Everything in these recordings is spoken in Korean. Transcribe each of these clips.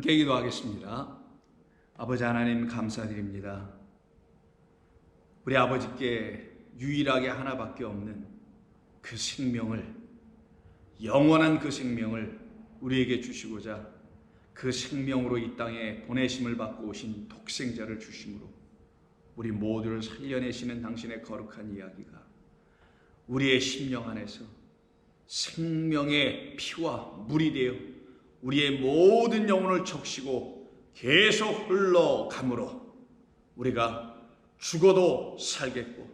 함께 기도하겠습니다. 아버지 하나님 감사드립니다. 우리 아버지께 유일하게 하나밖에 없는 그 생명을, 영원한 그 생명을 우리에게 주시고자 그 생명으로 이 땅에 보내심을 받고 오신 독생자를 주심으로 우리 모두를 살려내시는 당신의 거룩한 이야기가 우리의 심령 안에서 생명의 피와 물이 되어 우리의 모든 영혼을 적시고 계속 흘러가므로 우리가 죽어도 살겠고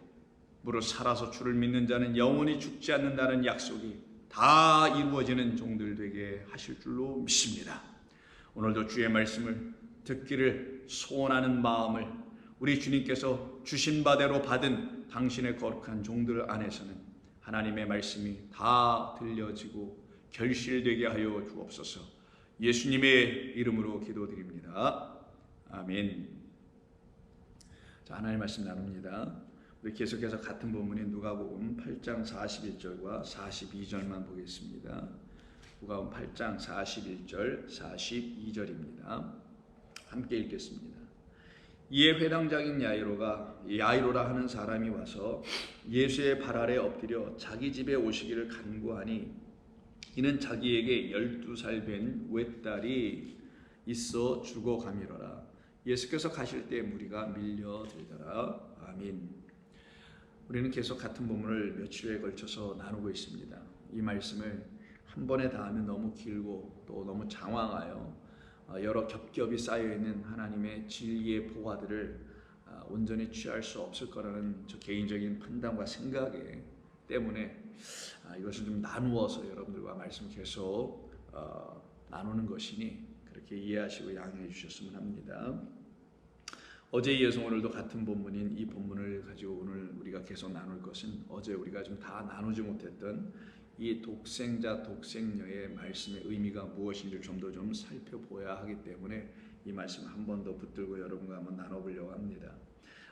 무릇 살아서 주를 믿는 자는 영원히 죽지 않는다는 약속이 다 이루어지는 종들 되게 하실 줄로 믿습니다. 오늘도 주의 말씀을 듣기를 소원하는 마음을 우리 주님께서 주신 바대로 받은 당신의 거룩한 종들 안에서는 하나님의 말씀이 다 들려지고 결실되게 하여 주옵소서. 예수님의 이름으로 기도드립니다. 아멘. 자, 하나님의 말씀 나눕니다. 우리 계속해서 같은 본문인 누가복음 8장 41절과 42절만 보겠습니다. 누가복음 8장 41절 42절입니다. 함께 읽겠습니다. 이에 회당장인 야이로라 하는 사람이 와서 예수의 발 아래 엎드려 자기 집에 오시기를 간구하니 이는 자기에게 12살 된 외딸이 있어 죽어가미러라. 예수께서 가실 때 무리가 밀려들더라. 아멘. 우리는 계속 같은 본문을 며칠에 걸쳐서 나누고 있습니다. 이 말씀을 한 번에 다 하면 너무 길고 또 너무 장황하여 여러 겹겹이 쌓여있는 하나님의 진리의 보화들을 온전히 취할 수 없을 거라는 저 개인적인 판단과 생각 때문에 이것을 좀 나누어서 여러분들과 말씀 계속 나누는 것이니 그렇게 이해하시고 양해해 주셨으면 합니다. 어제 이어서 오늘도 같은 본문인 이 본문을 가지고 오늘 우리가 계속 나눌 것은 어제 우리가 좀 다 나누지 못했던 이 독생자 독생녀의 말씀의 의미가 무엇인지 좀 더 좀 살펴보아야 하기 때문에 이 말씀을 한 번 더 붙들고 여러분과 한번 나눠보려고 합니다.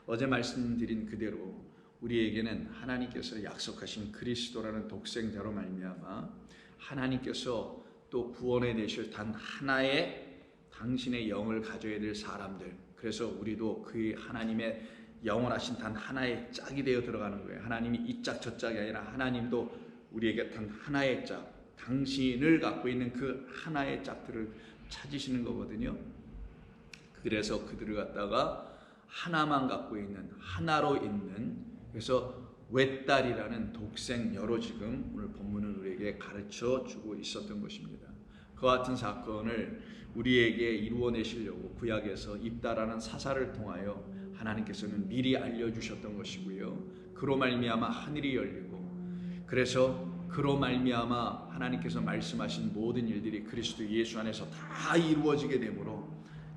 어제 말씀드린 그대로 우리에게는 하나님께서 약속하신 그리스도라는 독생자로 말미암아 하나님께서 또 구원해 내실 단 하나의 당신의 영을 가져야 될 사람들, 그래서 우리도 그 하나님의 영원하신 단 하나의 짝이 되어 들어가는 거예요. 하나님이 이 짝 저 짝이 아니라 하나님도 우리에게 단 하나의 짝, 당신을 갖고 있는 그 하나의 짝들을 찾으시는 거거든요. 그래서 그들을 갖다가 하나만 갖고 있는, 하나로 있는, 그래서 외딸이라는 독생녀로 지금 오늘 본문은 우리에게 가르쳐 주고 있었던 것입니다. 그와 같은 사건을 우리에게 이루어내시려고 구약에서 입다라는 사사를 통하여 하나님께서는 미리 알려주셨던 것이고요. 그로 말미암아 하늘이 열리고, 그래서 그로 말미암아 하나님께서 말씀하신 모든 일들이 그리스도 예수 안에서 다 이루어지게 되므로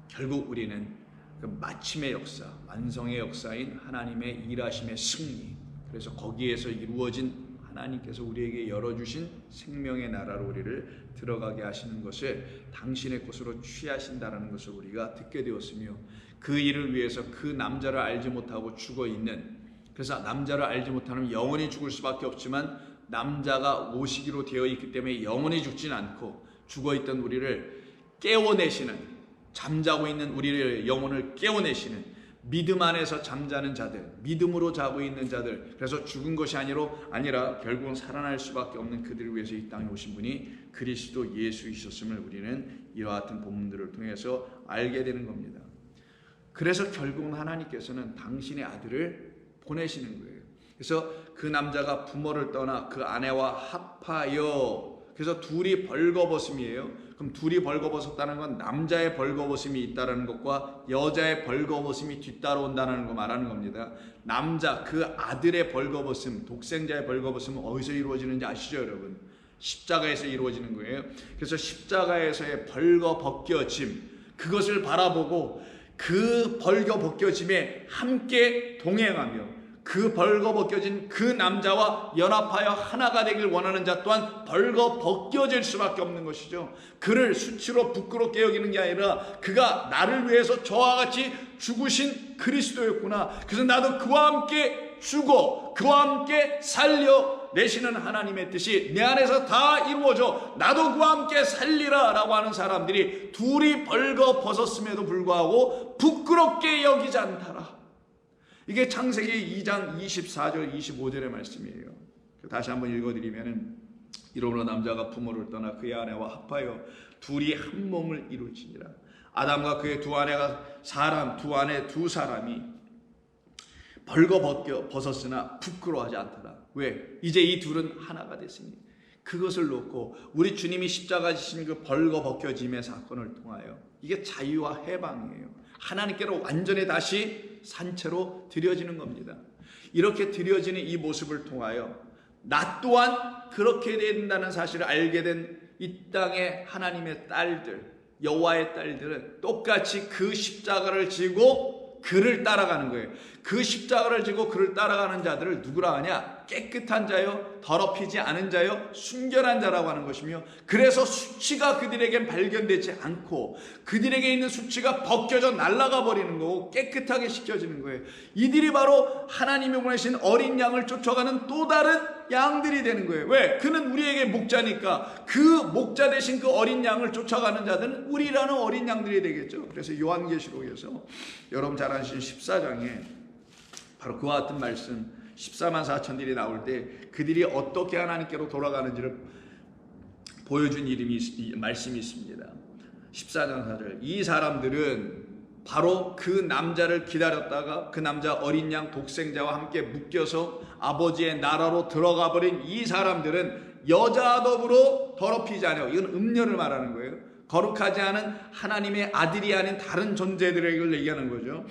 결국 우리는 그 마침의 역사, 완성의 역사인 하나님의 일하심의 승리, 그래서 거기에서 이루어진 하나님께서 우리에게 열어주신 생명의 나라로 우리를 들어가게 하시는 것을 당신의 것으로 취하신다는 것을 우리가 듣게 되었으며, 그 일을 위해서 그 남자를 알지 못하고 죽어있는, 그래서 남자를 알지 못하면 영원히 죽을 수밖에 없지만 남자가 오시기로 되어 있기 때문에 영원히 죽지는 않고 죽어있던 우리를 깨워내시는, 잠자고 있는 우리의 영혼을 깨워내시는, 믿음 안에서 잠자는 자들, 믿음으로 자고 있는 자들, 그래서 죽은 것이 아니라 결국은 살아날 수밖에 없는 그들을 위해서 이 땅에 오신 분이 그리스도 예수이셨음을 우리는 이와 같은 본문들을 통해서 알게 되는 겁니다. 그래서 결국은 하나님께서는 당신의 아들을 보내시는 거예요. 그래서 그 남자가 부모를 떠나 그 아내와 합하여, 그래서 둘이 벌거벗음이에요. 그럼 둘이 벌거벗었다는 건 남자의 벌거벗음이 있다는 것과 여자의 벌거벗음이 뒤따라온다는 거 말하는 겁니다. 남자, 그 아들의 벌거벗음, 독생자의 벌거벗음은 어디서 이루어지는지 아시죠, 여러분? 십자가에서 이루어지는 거예요. 그래서 십자가에서의 벌거벗겨짐, 그것을 바라보고 그 벌거벗겨짐에 함께 동행하며 그 벌거벗겨진 그 남자와 연합하여 하나가 되길 원하는 자 또한 벌거벗겨질 수밖에 없는 것이죠. 그를 수치로 부끄럽게 여기는 게 아니라 그가 나를 위해서 저와 같이 죽으신 그리스도였구나, 그래서 나도 그와 함께 죽어 그와 함께 살려내시는 하나님의 뜻이 내 안에서 다 이루어져 나도 그와 함께 살리라 라고 하는 사람들이 둘이 벌거벗었음에도 불구하고 부끄럽게 여기지 않더라. 이게 창세기 2장 24절 25절의 말씀이에요. 다시 한번 읽어드리면 이러므로 남자가 부모를 떠나 그의 아내와 합하여 둘이 한 몸을 이루지니라. 아담과 그의 두 아내가 두 아내 두 사람이 벌거벗었으나 부끄러워하지 않더라. 왜? 이제 이 둘은 하나가 됐으니. 그것을 놓고 우리 주님이 십자가 지신 그 벌거벗겨짐의 사건을 통하여 이게 자유와 해방이에요. 하나님께로 완전히 다시 산채로 드려지는 겁니다. 이렇게 드려지는 이 모습을 통하여 나 또한 그렇게 된다는 사실을 알게 된 이 땅의 하나님의 딸들, 여호와의 딸들은 똑같이 그 십자가를 지고 그를 따라가는 거예요. 그 십자가를 지고 그를 따라가는 자들을 누구라 하냐? 깨끗한 자요, 더럽히지 않은 자요, 순결한 자라고 하는 것이며, 그래서 수치가 그들에겐 발견되지 않고 그들에게 있는 수치가 벗겨져 날아가 버리는 거고 깨끗하게 씻겨지는 거예요. 이들이 바로 하나님이 보내신 어린 양을 쫓아가는 또 다른 양들이 되는 거예요. 왜? 그는 우리에게 목자니까 그 목자 대신 그 어린 양을 쫓아가는 자들은 우리라는 어린 양들이 되겠죠. 그래서 요한계시록에서 여러분 잘 아시는 14장에 바로 그와 같은 말씀 14만 4천들이 나올 때 그들이 어떻게 하나님께로 돌아가는지를 보여준 말씀이 있습니다. 14장 4절 이 사람들은 바로 그 남자를 기다렸다가 그 남자 어린 양 독생자와 함께 묶여서 아버지의 나라로 들어가 버린 이 사람들은 여자 더불어 더럽히지 않아요. 이건 음녀를 말하는 거예요. 거룩하지 않은 하나님의 아들이 아닌 다른 존재들에게 얘기하는 거죠.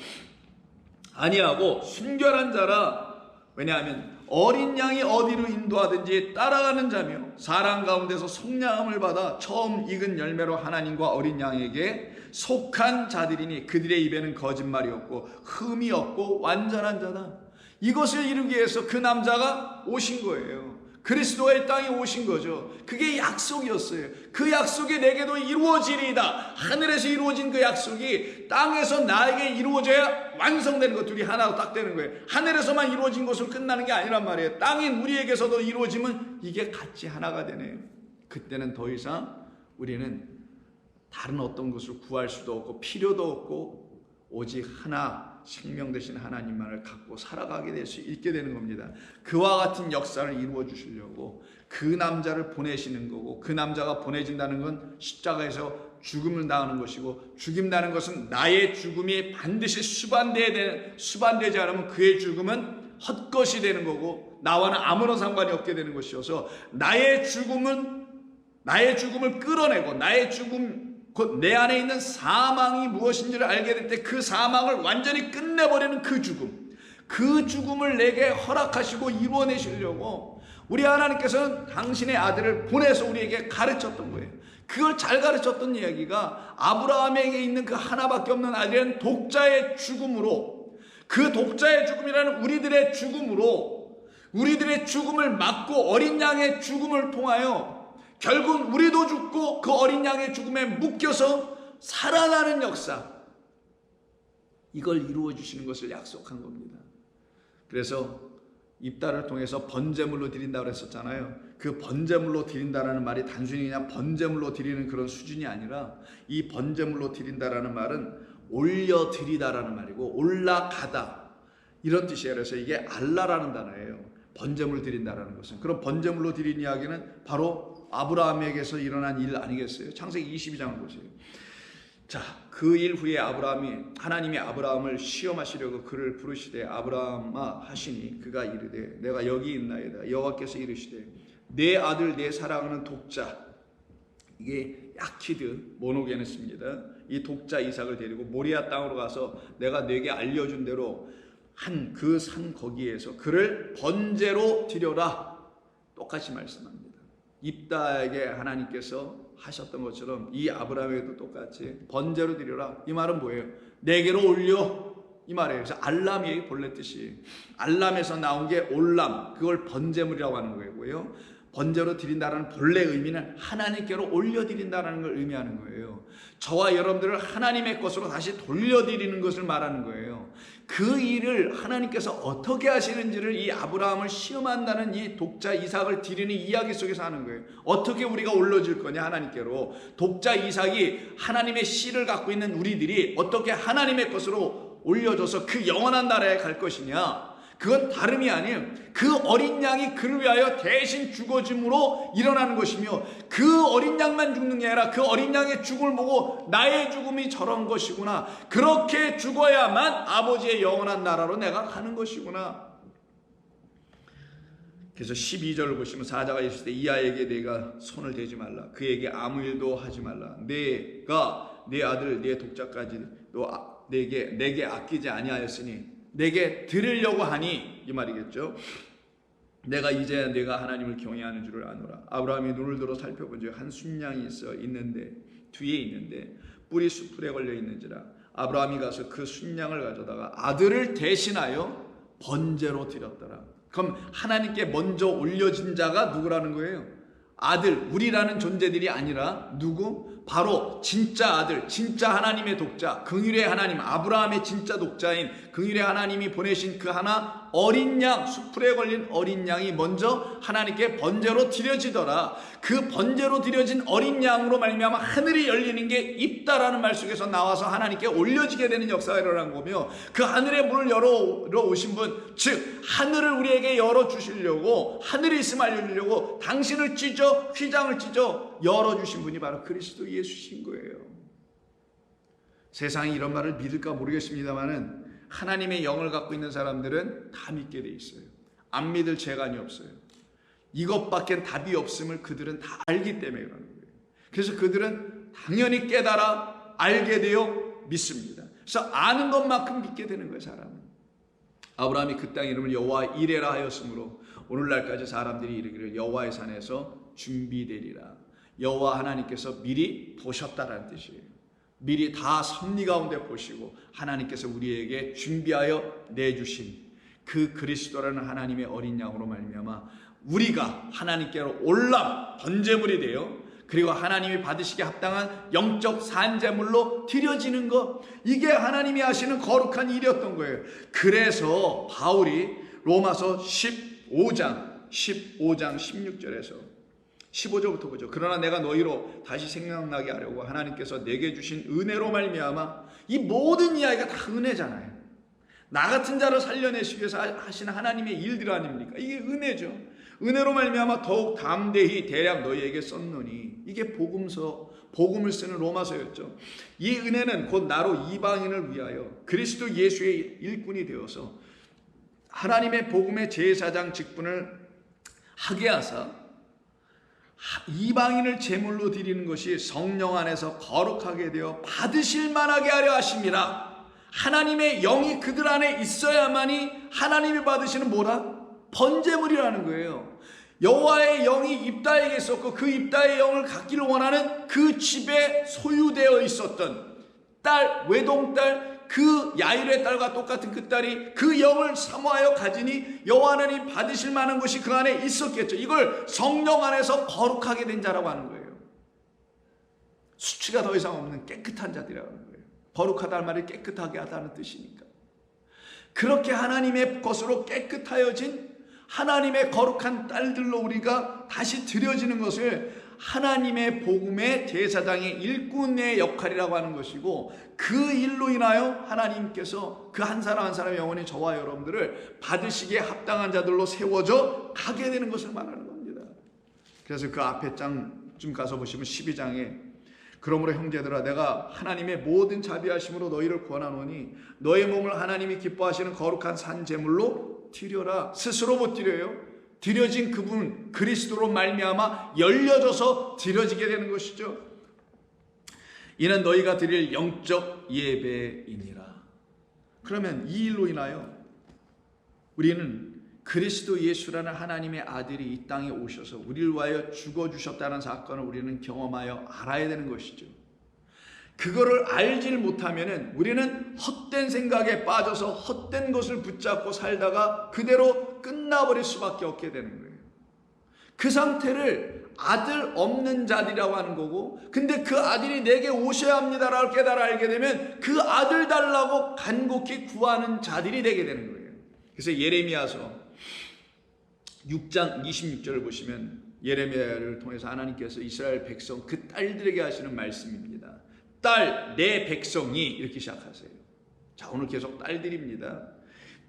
아니하고 순결한 자라. 왜냐하면 어린 양이 어디로 인도하든지 따라가는 자며 사람 가운데서 속량함을 받아 처음 익은 열매로 하나님과 어린 양에게 속한 자들이니 그들의 입에는 거짓말이 없고 흠이 없고 완전한 자다. 이것을 이루기 위해서 그 남자가 오신 거예요. 그리스도의 땅에 오신 거죠. 그게 약속이었어요. 그 약속이 내게도 이루어지리이다. 하늘에서 이루어진 그 약속이 땅에서 나에게 이루어져야 완성되는 것. 둘이 하나로 딱 되는 거예요. 하늘에서만 이루어진 것으로 끝나는 게 아니란 말이에요. 땅인 우리에게서도 이루어지면 이게 같이 하나가 되네요. 그때는 더 이상 우리는 다른 어떤 것을 구할 수도 없고 필요도 없고 오직 하나 생명 되신 하나님만을 갖고 살아가게 될 수 있게 되는 겁니다. 그와 같은 역사를 이루어 주시려고 그 남자를 보내시는 거고, 그 남자가 보내진다는 건 십자가에서 죽음을 당하는 것이고, 죽임다는 것은 나의 죽음이 반드시 수반되지 않으면 그의 죽음은 헛것이 되는 거고 나와는 아무런 상관이 없게 되는 것이어서 나의 죽음을 끌어내고 나의 죽음 곧 내 안에 있는 사망이 무엇인지를 알게 될 때 그 사망을 완전히 끝내버리는 그 죽음을 내게 허락하시고 이루어내시려고 우리 하나님께서는 당신의 아들을 보내서 우리에게 가르쳤던 거예요. 그걸 잘 가르쳤던 이야기가 아브라함에게 있는 그 하나밖에 없는 아들은 독자의 죽음으로, 그 독자의 죽음이라는 우리들의 죽음으로 우리들의 죽음을 막고 어린 양의 죽음을 통하여 결국 우리도 죽고 그 어린 양의 죽음에 묶여서 살아나는 역사, 이걸 이루어 주시는 것을 약속한 겁니다. 그래서 입다를 통해서 번제물로 드린다고 했었잖아요. 그 번제물로 드린다라는 말이 단순히 그냥 번제물로 드리는 그런 수준이 아니라 이 번제물로 드린다라는 말은 올려드리다라는 말이고 올라가다 이런 뜻이에요. 그래서 이게 알라라는 단어예요. 번제물 드린다라는 것은. 그럼 번제물로 드린 이야기는 바로 아브라함에게서 일어난 일 아니겠어요? 창세기 22장을 보세요. 자, 그 일 후에 하나님이 아브라함을 시험하시려고 그를 부르시되 아브라함아 하시니 그가 이르되 내가 여기 있나이다. 여호와께서 이르시되 내 아들 내 사랑하는 독자, 이게 야키드 모노게네스입니다. 이 독자 이삭을 데리고 모리아 땅으로 가서 내가 네게 알려준 대로 한 그 산 거기에서 그를 번제로 드려라. 똑같이 말씀합니다. 입다에게 하나님께서 하셨던 것처럼 이 아브라함에게도 똑같이 번제로 드려라. 이 말은 뭐예요? 내게로 올려, 이 말이에요. 그래서 알람이 본래 뜻이, 알람에서 나온 게 올람, 그걸 번제물이라고 하는 거고요. 번제로 드린다는 본래 의미는 하나님께로 올려드린다는 걸 의미하는 거예요. 저와 여러분들을 하나님의 것으로 다시 돌려드리는 것을 말하는 거예요. 그 일을 하나님께서 어떻게 하시는지를 이 아브라함을 시험한다는 이 독자 이삭을 드리는 이야기 속에서 하는 거예요. 어떻게 우리가 올려질 거냐 하나님께로. 독자 이삭이 하나님의 씨를 갖고 있는 우리들이 어떻게 하나님의 것으로 올려줘서 그 영원한 나라에 갈 것이냐. 그건 다름이 아닌 그 어린 양이 그를 위하여 대신 죽어짐으로 일어나는 것이며, 그 어린 양만 죽는 게 아니라 그 어린 양의 죽음을 보고 나의 죽음이 저런 것이구나, 그렇게 죽어야만 아버지의 영원한 나라로 내가 가는 것이구나. 그래서 12절을 보시면 사자가 있을 때 이 아이에게 내가 손을 대지 말라, 그에게 아무 일도 하지 말라, 내가 네 아들 네 독자까지 내게 아끼지 아니하였으니 내게 드리려고 하니, 이 말이겠죠. 내가 이제 내가 하나님을 경외하는 줄을 아노라. 아브라함이 눈을 들어 살펴본 즉 한 순양이 뒤에 있는데 뿔이 수풀에 걸려 있는지라. 아브라함이 가서 그 순양을 가져다가 아들을 대신하여 번제로 드렸더라. 그럼 하나님께 먼저 올려진 자가 누구라는 거예요? 아들, 우리라는 존재들이 아니라 누구? 바로 진짜 아들, 진짜 하나님의 독자, 긍휼의 하나님, 아브라함의 진짜 독자인 긍휼의 하나님이 보내신 그 하나 어린 양, 수풀에 걸린 어린 양이 먼저 하나님께 번제로 드려지더라. 그 번제로 드려진 어린 양으로 말미암아 하늘이 열리는 게 있다라는 말 속에서 나와서 하나님께 올려지게 되는 역사가 일어난 거며, 그 하늘의 문을 열어 오신 분, 즉 하늘을 우리에게 열어주시려고, 하늘이 있음 알려주려고 당신을 찢어, 휘장을 찢어 열어주신 분이 바로 그리스도 예수신 거예요. 세상이 이런 말을 믿을까 모르겠습니다만은 하나님의 영을 갖고 있는 사람들은 다 믿게 돼 있어요. 안 믿을 재간이 없어요. 이것밖엔 답이 없음을 그들은 다 알기 때문에 그러는 거예요. 그래서 그들은 당연히 깨달아 알게 되어 믿습니다. 그래서 아는 것만큼 믿게 되는 거예요, 사람은. 아브라함이 그 땅 이름을 여호와 이레라 하였으므로 오늘날까지 사람들이 이르기를 여호와의 산에서 준비되리라. 여호와 하나님께서 미리 보셨다라는 뜻이에요. 미리 다 섭리 가운데 보시고 하나님께서 우리에게 준비하여 내주신 그 그리스도라는 하나님의 어린 양으로 말미암아 우리가 하나님께로 올람 번제물이 되어, 그리고 하나님이 받으시기에 합당한 영적 산제물로 드려지는 것, 이게 하나님이 하시는 거룩한 일이었던 거예요. 그래서 바울이 로마서 15장 16절에서 15절부터 보죠. 그러나 내가 너희로 다시 생각나게 하려고 하나님께서 내게 주신 은혜로 말미암아, 이 모든 이야기가 다 은혜잖아요. 나 같은 자를 살려내시기 위해서 하시는 하나님의 일들 아닙니까? 이게 은혜죠. 은혜로 말미암아 더욱 담대히 대략 너희에게 썼노니, 이게 복음을 쓰는 로마서였죠. 이 은혜는 곧 나로 이방인을 위하여 그리스도 예수의 일꾼이 되어서 하나님의 복음의 제사장 직분을 하게 하사 이방인을 제물로 드리는 것이 성령 안에서 거룩하게 되어 받으실 만하게 하려 하심이라. 하나님의 영이 그들 안에 있어야만이 하나님이 받으시는 뭐라? 번제물이라는 거예요. 여호와의 영이 입다에게 있었고 그 입다의 영을 갖기를 원하는 그 집에 소유되어 있었던 딸, 외동딸, 그 야일의 딸과 똑같은 그 딸이 그 영을 사모하여 가지니 여호와 하나님 받으실 만한 것이 그 안에 있었겠죠. 이걸 성령 안에서 거룩하게 된 자라고 하는 거예요. 수치가 더 이상 없는 깨끗한 자들이라고 하는 거예요. 거룩하다는 말이 깨끗하게 하다는 뜻이니까. 그렇게 하나님의 것으로 깨끗하여진 하나님의 거룩한 딸들로 우리가 다시 드려지는 것을 하나님의 복음의 제사장의 일꾼의 역할이라고 하는 것이고, 그 일로 인하여 하나님께서 그 한 사람 한 사람의 영혼이 저와 여러분들을 받으시기에 합당한 자들로 세워져 가게 되는 것을 말하는 겁니다. 그래서 그 앞에 장쯤 가서 보시면 12장에 그러므로 형제들아 내가 하나님의 모든 자비하심으로 너희를 권하노니 너의 몸을 하나님이 기뻐하시는 거룩한 산 제물로 드려라. 스스로 못 드려요. 드려진 그분 그리스도로 말미암아 열려져서 드려지게 되는 것이죠. 이는 너희가 드릴 영적 예배이니라. 그러면 이 일로 인하여 우리는 그리스도 예수라는 하나님의 아들이 이 땅에 오셔서 우리를 위하여 죽어주셨다는 사건을 우리는 경험하여 알아야 되는 것이죠. 그거를 알질 못하면은 우리는 헛된 생각에 빠져서 헛된 것을 붙잡고 살다가 그대로 끝나버릴 수밖에 없게 되는 거예요. 그 상태를 아들 없는 자들이라고 하는 거고, 근데 그 아들이 내게 오셔야 합니다라고 깨달아 알게 되면 그 아들 달라고 간곡히 구하는 자들이 되게 되는 거예요. 그래서 예레미야서 6장 26절을 보시면 예레미야를 통해서 하나님께서 이스라엘 백성 그 딸들에게 하시는 말씀입니다. 딸 내 백성이, 이렇게 시작하세요. 자, 오늘 계속 딸들입니다.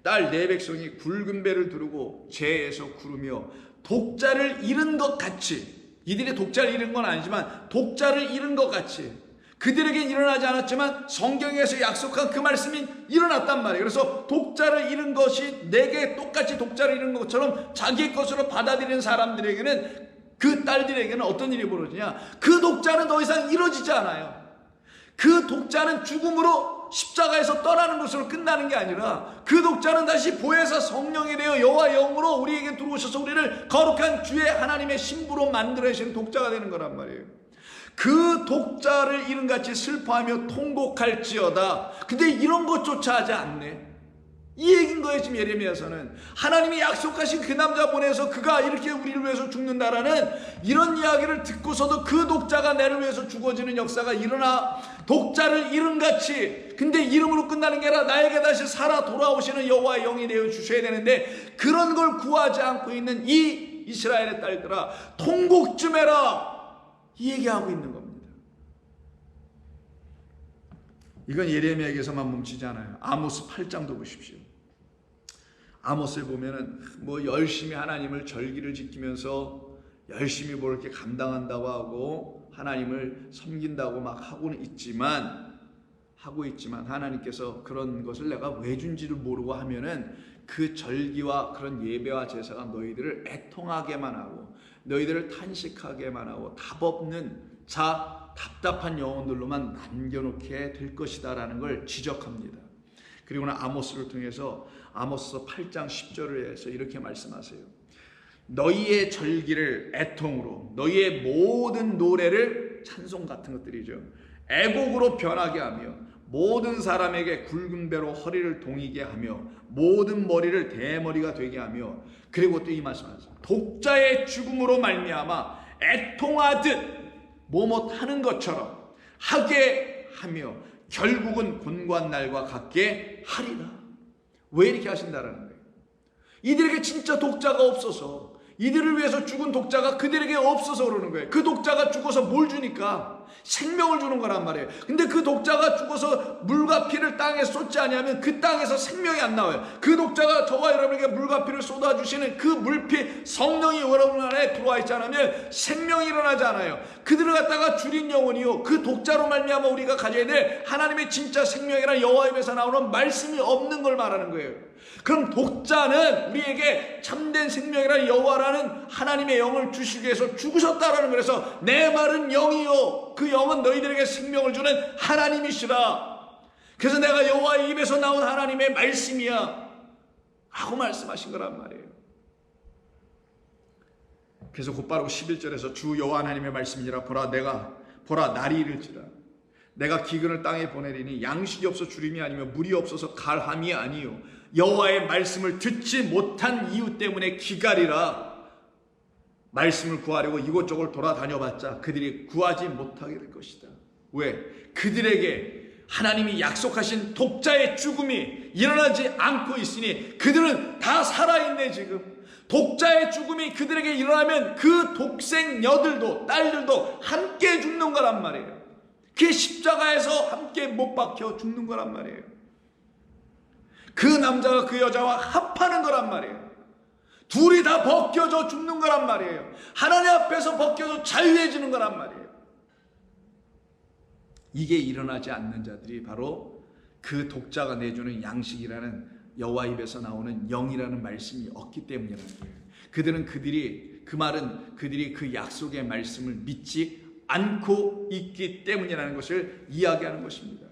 딸 내 백성이 굵은 배를 두르고 재에서 구르며 독자를 잃은 것 같이, 이들이 독자를 잃은 건 아니지만 독자를 잃은 것 같이, 그들에겐 일어나지 않았지만 성경에서 약속한 그 말씀이 일어났단 말이에요. 그래서 독자를 잃은 것이 내게 똑같이 독자를 잃은 것처럼 자기의 것으로 받아들이는 사람들에게는, 그 딸들에게는 어떤 일이 벌어지냐, 그 독자는 더 이상 이루어지지 않아요. 그 독자는 죽음으로 십자가에서 떠나는 것으로 끝나는 게 아니라 그 독자는 다시 보혜사 성령이 되어 여호와 영으로 우리에게 들어오셔서 우리를 거룩한 주의 하나님의 신부로 만들어주시는 독자가 되는 거란 말이에요. 그 독자를 이름같이 슬퍼하며 통곡할지어다. 근데 이런 것조차 하지 않네. 이 얘기인 거예요. 지금 예레미야서는 하나님이 약속하신 그 남자 보내서 그가 이렇게 우리를 위해서 죽는다라는 이런 이야기를 듣고서도 그 독자가 나를 위해서 죽어지는 역사가 일어나 독자를 이름같이, 근데 이름으로 끝나는 게 아니라 나에게 다시 살아 돌아오시는 여호와의 영이 되어 주셔야 되는데 그런 걸 구하지 않고 있는 이 이스라엘의 딸들아, 통곡 좀 해라, 이 얘기하고 있는 겁니다. 이건 예레미야에게서만 멈추지 않아요. 아모스 8장도 보십시오. 아모스를 보면은 뭐 열심히 하나님을 절기를 지키면서 열심히 뭐 이렇게 감당한다고 하고 하나님을 섬긴다고 막 하고 있지만 하나님께서 그런 것을 내가 왜 준지를 모르고 하면은 그 절기와 그런 예배와 제사가 너희들을 애통하게만 하고 너희들을 탄식하게만 하고 답 없는 답답한 영혼들로만 남겨놓게 될 것이다 라는 걸 지적합니다. 그리고는 아모스를 통해서 아모스 8장 10절을 해서 이렇게 말씀하세요. 너희의 절기를 애통으로, 너희의 모든 노래를, 찬송 같은 것들이죠, 애곡으로 변하게 하며 모든 사람에게 굵은 배로 허리를 동이게 하며 모든 머리를 대머리가 되게 하며, 그리고 또 이 말씀하세요. 독자의 죽음으로 말미암아 애통하듯 뭐뭇하는 것처럼 하게 하며 결국은 곤고한 날과 같게 하리라. 왜 이렇게 하신다라는 거예요? 이들에게 진짜 독자가 없어서, 이들을 위해서 죽은 독자가 그들에게 없어서 그러는 거예요. 그 독자가 죽어서 뭘 주니까? 생명을 주는 거란 말이에요. 근데 그 독자가 죽어서 물과 피를 땅에 쏟지 아니하면 그 땅에서 생명이 안 나와요. 그 독자가 저와 여러분에게 물과 피를 쏟아주시는 그 물피 성령이 여러분 안에 들어와 있지 않으면 생명이 일어나지 않아요. 그들을 갖다가 줄인 영혼이요, 그 독자로 말미암아 우리가 가져야 될 하나님의 진짜 생명이란 여호와 입에서 나오는 말씀이 없는 걸 말하는 거예요. 그럼 독자는 우리에게 참된 생명이란 여호와라는 하나님의 영을 주시기 위해서 죽으셨다라는 거예요. 그래서 내 말은 영이요 그 영은 너희들에게 생명을 주는 하나님이시라. 그래서 내가 여호와의 입에서 나온 하나님의 말씀이야 하고 말씀하신 거란 말이에요. 그래서 곧바로 11절에서 주 여호와 하나님의 말씀이니라. 보라 날이 이를지라 내가 기근을 땅에 보내리니 양식이 없어 주림이 아니며 물이 없어서 갈함이 아니요 여호와의 말씀을 듣지 못한 이유 때문에 기갈이라. 말씀을 구하려고 이곳저곳 돌아다녀봤자 그들이 구하지 못하게 될 것이다. 왜? 그들에게 하나님이 약속하신 독자의 죽음이 일어나지 않고 있으니 그들은 다 살아있네. 지금 독자의 죽음이 그들에게 일어나면 그 독생녀들도 딸들도 함께 죽는 거란 말이에요. 그 십자가에서 함께 못 박혀 죽는 거란 말이에요. 그 남자가 그 여자와 합하는 거란 말이에요. 둘이 다 벗겨져 죽는 거란 말이에요. 하나님 앞에서 벗겨져 자유해지는 거란 말이에요. 이게 일어나지 않는 자들이 바로 그 독자가 내주는 양식이라는 여호와 입에서 나오는 영이라는 말씀이 없기 때문이라는 거예요. 그들이 그 약속의 말씀을 믿지 않고 있기 때문이라는 것을 이야기하는 것입니다.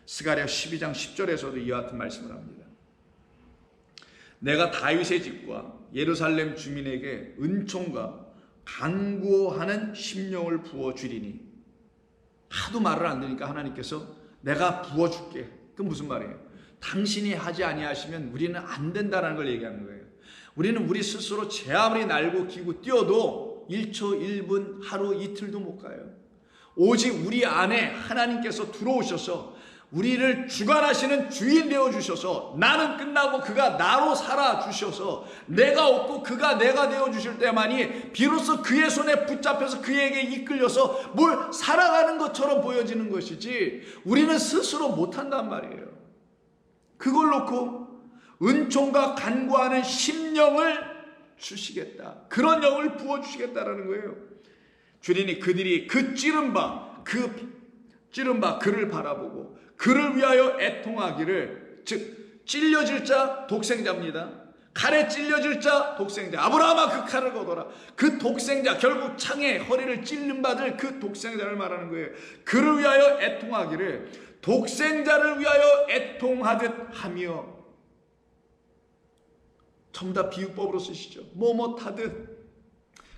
스가랴 12장 10절에서도 이와 같은 말씀을 합니다. 내가 다윗의 집과 예루살렘 주민에게 은총과 간구하는 심령을 부어주리니. 하도 말을 안 들으니까 하나님께서 내가 부어줄게. 그건 무슨 말이에요? 당신이 하지 아니하시면 우리는 안 된다는 걸 얘기하는 거예요. 우리는 우리 스스로 제 아무리 날고 기고 뛰어도 1초, 1분, 하루, 이틀도 못 가요. 오직 우리 안에 하나님께서 들어오셔서 우리를 주관하시는 주인 되어주셔서 나는 끝나고 그가 나로 살아주셔서 내가 없고 그가 내가 되어주실 때만이 비로소 그의 손에 붙잡혀서 그에게 이끌려서 뭘 살아가는 것처럼 보여지는 것이지 우리는 스스로 못한단 말이에요. 그걸 놓고 은총과 간구하는 심령을 주시겠다. 그런 영을 부어주시겠다라는 거예요. 주님이 그들이 그 찌른 바 그를 바라보고 그를 위하여 애통하기를, 즉 찔려질 자 독생자입니다. 칼에 찔려질 자 독생자. 아브라함아 그 칼을 거둬라. 그 독생자, 결국 창에 허리를 찔림 받을 그 독생자를 말하는 거예요. 그를 위하여 애통하기를, 독생자를 위하여 애통하듯 하며, 전부 다 비유법으로 쓰시죠. 뭐뭇하듯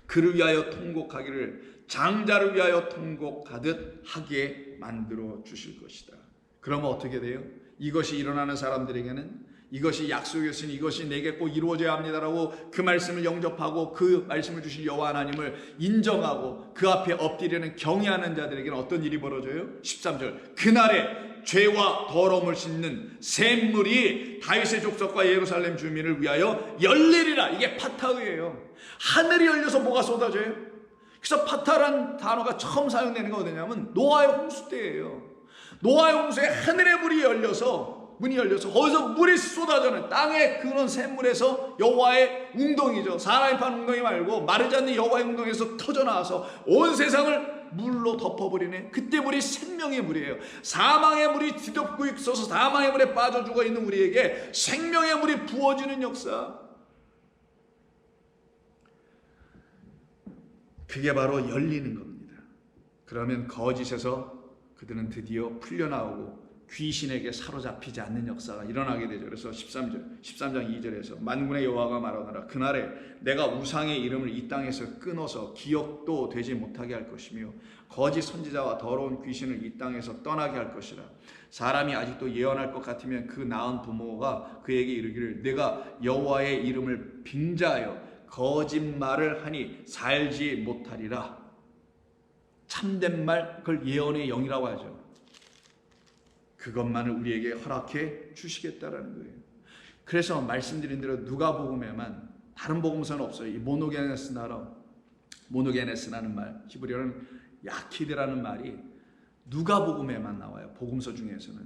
그를 위하여 통곡하기를 장자를 위하여 통곡하듯 하게 만들어 주실 것이다. 그러면 어떻게 돼요? 이것이 일어나는 사람들에게는 이것이 약속이었으니 이것이 내게 꼭 이루어져야 합니다라고 그 말씀을 영접하고 그 말씀을 주신 여호와 하나님을 인정하고 그 앞에 엎드리는 경외하는 자들에게는 어떤 일이 벌어져요? 13절, 그날에 죄와 더러움을 씻는 샘물이 다윗의 족속과 예루살렘 주민을 위하여 열리리라. 이게 파타흐예요. 하늘이 열려서 뭐가 쏟아져요? 그래서 파타라는 단어가 처음 사용되는 거 어디냐면 노아의 홍수 때예요. 노아의 홍수에 하늘의 문이 열려서 거기서 물이 쏟아져는 땅의 그런 샘물에서 여호와의 웅덩이죠. 사람이 판 웅덩이 말고 마르지 않는 여호와의 웅덩이에서 터져나와서 온 세상을 물로 덮어버리네. 그때 물이 생명의 물이에요. 사망의 물이 뒤덮고 있어서 사망의 물에 빠져 죽어 있는 우리에게 생명의 물이 부어지는 역사. 그게 바로 열리는 겁니다. 그러면 거짓에서 그들은 드디어 풀려나오고 귀신에게 사로잡히지 않는 역사가 일어나게 되죠. 그래서 13장 2절에서 만군의 여호와가 말하노라. 그날에 내가 우상의 이름을 이 땅에서 끊어서 기억도 되지 못하게 할 것이며 거짓 선지자와 더러운 귀신을 이 땅에서 떠나게 할 것이라. 사람이 아직도 예언할 것 같으면 그 낳은 부모가 그에게 이르기를 내가 여호와의 이름을 빙자하여 거짓말을 하니 살지 못하리라. 참된 말, 그걸 예언의 영이라고 하죠. 그것만을 우리에게 허락해 주시겠다라는 거예요. 그래서 말씀드린 대로 누가복음에만, 다른 복음서는 없어요. 이 모노게네스라는 말, 히브리어는 야키드라는 말이 누가복음에만 나와요. 복음서 중에서는.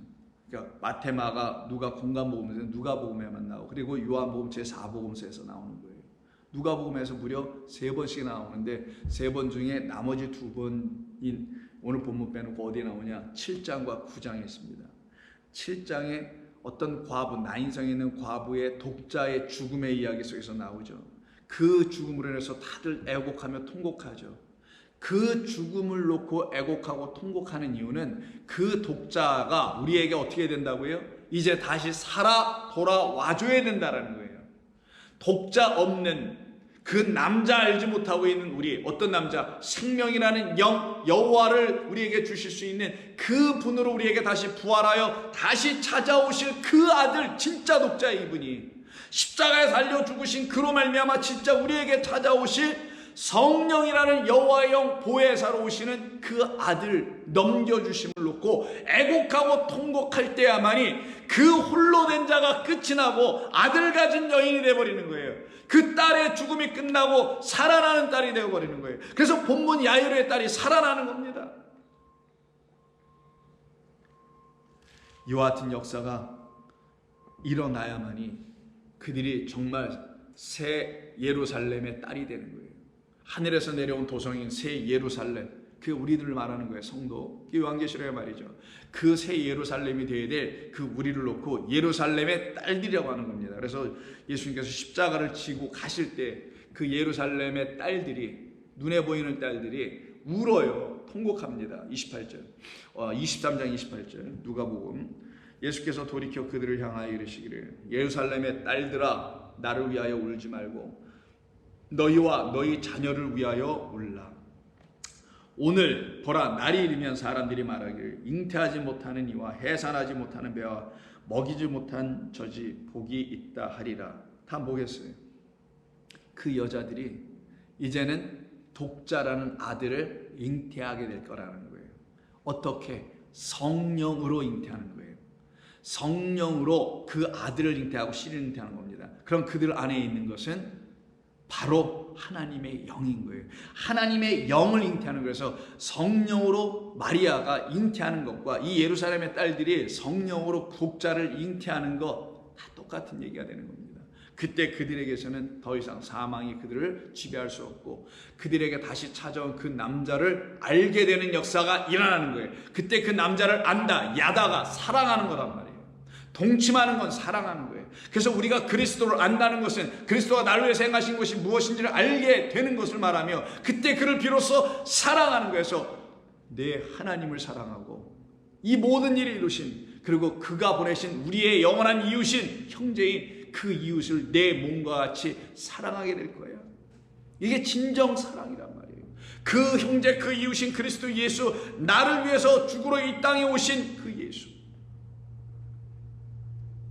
그러니까 마태, 마가, 누가 공간복음서는 누가복음에만 나오고, 그리고 요한복음 제4복음서에서 나오는 거예요. 누가복음에서 무려 3번씩 나오는데 3번 중에 나머지 2번인 오늘 본문 빼놓고 어디에 나오냐? 7장과 9장에 있습니다. 7장에 어떤 과부, 나인성에 있는 과부의 독자의 죽음의 이야기 속에서 나오죠. 그 죽음으로 인해서 다들 애곡하며 통곡하죠. 그 죽음을 놓고 애곡하고 통곡하는 이유는 그 독자가 우리에게 어떻게 된다고요? 이제 다시 살아 돌아와줘야 된다는 거예요. 독자 없는 그 남자 알지 못하고 있는 우리, 어떤 남자? 생명이라는 영, 여호와를 우리에게 주실 수 있는 그 분으로 우리에게 다시 부활하여 다시 찾아오실 그 아들, 진짜 독자 이분이 십자가에 달려 죽으신 그로 말미암아 진짜 우리에게 찾아오실 성령이라는 여호와의 영, 보혜사로 오시는 그 아들 넘겨주심을 놓고 애곡하고 통곡할 때야만이 그 홀로 된 자가 끝이 나고 아들 가진 여인이 되어버리는 거예요. 그 딸의 죽음이 끝나고 살아나는 딸이 되어버리는 거예요. 그래서 본문 야이로의 딸이 살아나는 겁니다. 이와 같은 역사가 일어나야만이 그들이 정말 새 예루살렘의 딸이 되는 거예요. 하늘에서 내려온 도성인 새 예루살렘, 그 우리들을 말하는 거예요. 성도, 요한계시록의 말이죠. 그 새 예루살렘이 되어야 될 그 우리를 놓고 예루살렘의 딸들이라고 하는 겁니다. 그래서 예수님께서 십자가를 지고 가실 때 그 예루살렘의 딸들이, 눈에 보이는 딸들이 울어요. 통곡합니다. 23장 28절 누가복음, 예수께서 돌이켜 그들을 향하여 이르시기를 예루살렘의 딸들아 나를 위하여 울지 말고 너희와 너희 자녀를 위하여 울라. 오늘 보라, 날이 이르면 사람들이 말하기를 잉태하지 못하는 이와 해산하지 못하는 배와 먹이지 못한 젖이 복이 있다 하리라. 다 뭐겠어요? 그 여자들이 이제는 독자라는 아들을 잉태하게 될 거라는 거예요. 어떻게? 성령으로 잉태하는 거예요. 성령으로 그 아들을 잉태하고 씨를 잉태하는 겁니다. 그럼 그들 안에 있는 것은 바로 하나님의 영인 거예요. 하나님의 영을 잉태하는 거예요. 그래서 성령으로 마리아가 잉태하는 것과 이 예루살렘의 딸들이 성령으로 독자를 잉태하는 것 다 똑같은 얘기가 되는 겁니다. 그때 그들에게서는 더 이상 사망이 그들을 지배할 수 없고 그들에게 다시 찾아온 그 남자를 알게 되는 역사가 일어나는 거예요. 그때 그 남자를 안다, 야다가 사랑하는 거란 말이에요. 동침하는 건 사랑하는 거예요. 그래서 우리가 그리스도를 안다는 것은 그리스도가 나를 위해서 행하신 것이 무엇인지를 알게 되는 것을 말하며 그때 그를 비로소 사랑하는 거예요. 그래서 내 하나님을 사랑하고 이 모든 일을 이루신 그리고 그가 보내신 우리의 영원한 이웃인 형제인 그 이웃을 내 몸과 같이 사랑하게 될 거야. 이게 진정 사랑이란 말이에요. 그 형제, 그 이웃인 그리스도 예수, 나를 위해서 죽으러 이 땅에 오신 그 예수,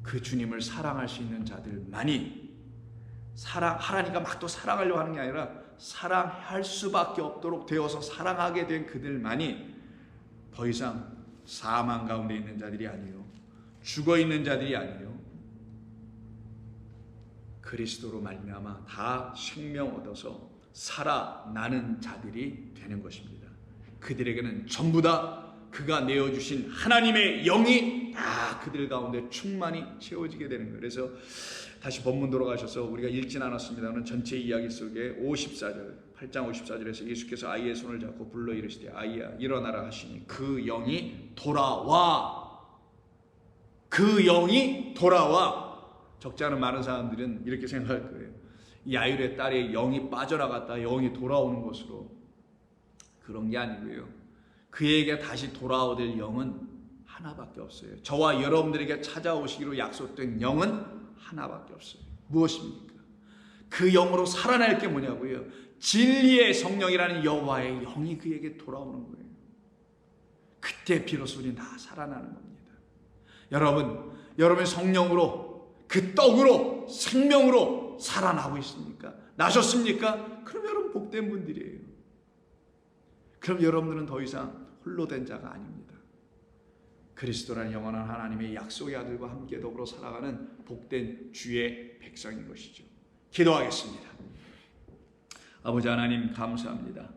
그 주님을 사랑할 수 있는 자들만이 하나님과 막 또 사랑하려고 하는 게 아니라 사랑할 수밖에 없도록 되어서 사랑하게 된 그들만이 더 이상 사망 가운데 있는 자들이 아니요, 죽어 있는 자들이 아니요, 그리스도로 말미암아 다 생명 얻어서 살아나는 자들이 되는 것입니다. 그들에게는 전부 다 그가 내어주신 하나님의 영이 다 그들 가운데 충만히 채워지게 되는 거예요. 그래서 다시 본문 돌아가셔서 우리가 읽진 않았습니다만 전체 이야기 속에 54절, 8장 54절에서 예수께서 아이의 손을 잡고 불러 이르시되 아이야 일어나라 하시니 그 영이 돌아와. 그 영이 돌아와. 적지 않은 많은 사람들은 이렇게 생각할 거예요. 이 야일의 딸의 영이 빠져나갔다 영이 돌아오는 것으로. 그런 게 아니고요. 그에게 다시 돌아오될 영은 하나밖에 없어요. 저와 여러분들에게 찾아오시기로 약속된 영은 하나밖에 없어요. 무엇입니까? 그 영으로 살아날 게 뭐냐고요? 진리의 성령이라는 여호와의 영이 그에게 돌아오는 거예요. 그때 비로소 우리는 다 살아나는 겁니다. 여러분 성령으로 그 떡으로 생명으로 살아나고 있습니까? 나셨습니까? 그럼 여러분 복된 분들이에요. 그럼 여러분들은 더 이상 홀로 된 자가 아닙니다. 그리스도라는 영원한 하나님의 약속의 아들과 함께 더불어 살아가는 복된 주의 백성인 것이죠. 기도하겠습니다. 아버지 하나님 감사합니다.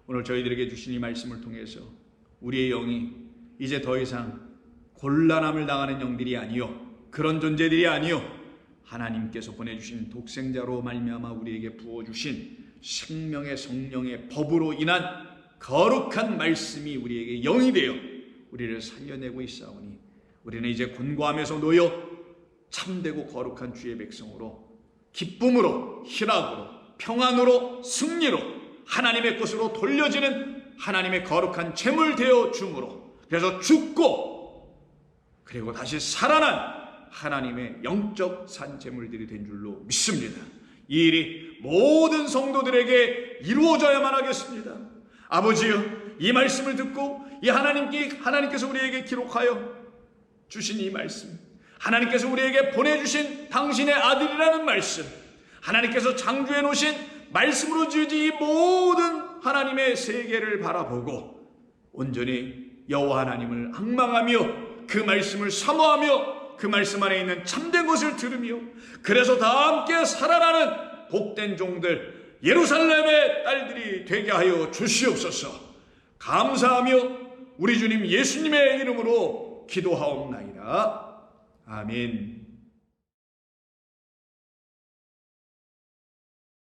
오늘 저희들에게 주신 이 말씀을 통해서 우리의 영이 이제 더 이상 곤란함을 당하는 영들이 아니요, 그런 존재들이 아니요, 하나님께서 보내주신 독생자로 말미암아 우리에게 부어주신 생명의 성령의 법으로 인한 거룩한 말씀이 우리에게 영이 되어 우리를 살려내고 있사오니 우리는 이제 곤고함에서 놓여 참되고 거룩한 주의 백성으로 기쁨으로 희락으로 평안으로 승리로 하나님의 것으로 돌려지는 하나님의 거룩한 제물 되어 줌으로, 그래서 죽고 그리고 다시 살아난 하나님의 영적 산제물들이 된 줄로 믿습니다. 이 일이 모든 성도들에게 이루어져야만 하겠습니다. 아버지여, 이 말씀을 듣고 이 하나님께서 우리에게 기록하여 주신 이 말씀, 하나님께서 우리에게 보내주신 당신의 아들이라는 말씀, 하나님께서 창조해 놓으신 말씀으로 지어진 이 모든 하나님의 세계를 바라보고 온전히 여호와 하나님을 앙망하며 그 말씀을 사모하며 그 말씀 안에 있는 참된 것을 들으며 그래서 다 함께 살아나는 복된 종들, 예루살렘의 딸들이 되게 하여 주시옵소서. 감사하며 우리 주님 예수님의 이름으로 기도하옵나이다. 아멘.